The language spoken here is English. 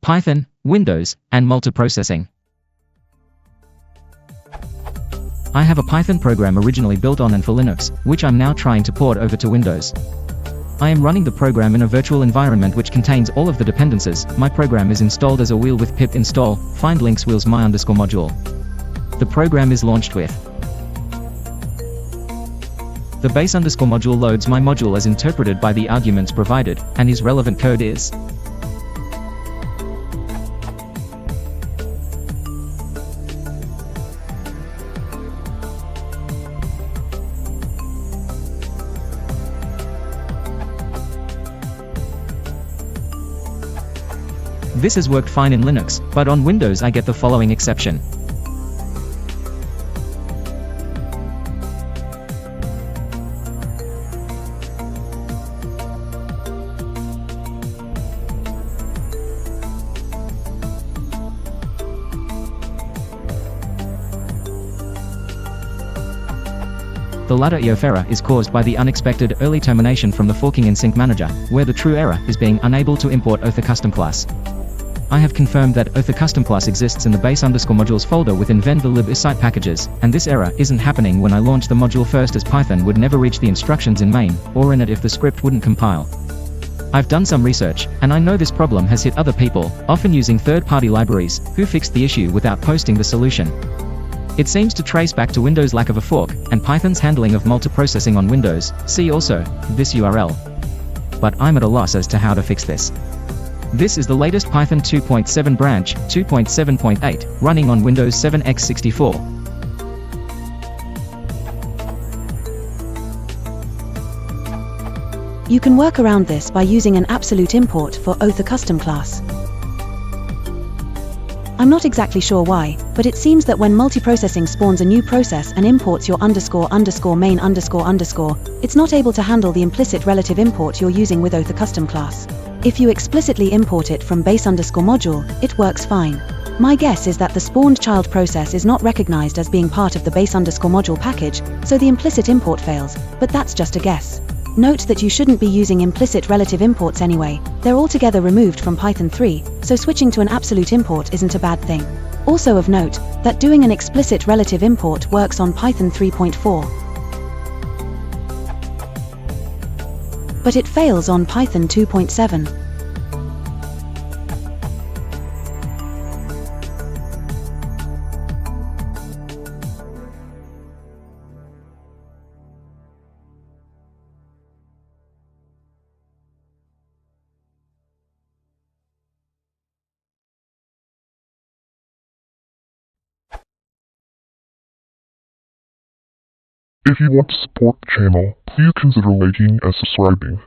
Python, Windows, and multiprocessing. I have a Python program originally built on and for Linux, which I'm now trying to port over to Windows. I am running the program in a virtual environment which contains all of the dependencies. My program is installed as a wheel with pip install, find links wheels my_module. The program is launched with the base_module loads my module as interpreted by the arguments provided, and his relevant code is This has worked fine in Linux, but on Windows I get the following exception. The latter EOF error is caused by the unexpected early termination from the forking in Sync Manager, where the true error is being unable to import Other custom class. I have confirmed that Other custom class exists in the base_modules folder within venv-lib isite packages, and this error isn't happening when I launch the module first, as Python would never reach the instructions in main, or in it if the script wouldn't compile. I've done some research, and I know this problem has hit other people, often using third-party libraries, who fixed the issue without posting the solution. It seems to trace back to Windows' lack of a fork, and Python's handling of multiprocessing on Windows. See also this URL. But I'm at a loss as to how to fix this. This is the latest Python 2.7 branch, 2.7.8, running on Windows 7 x64. You can work around this by using an absolute import for Other custom class. I'm not exactly sure why, but it seems that when multiprocessing spawns a new process and imports your __main__, it's not able to handle the implicit relative import you're using with Other custom class. If you explicitly import it from base_module, it works fine. My guess is that the spawned child process is not recognized as being part of the base_module package, so the implicit import fails, but that's just a guess. Note that you shouldn't be using implicit relative imports anyway. They're altogether removed from Python 3, so switching to an absolute import isn't a bad thing. Also of note, that doing an explicit relative import works on Python 3.4. But it fails on Python 2.7. If you want to support the channel, please consider liking and subscribing.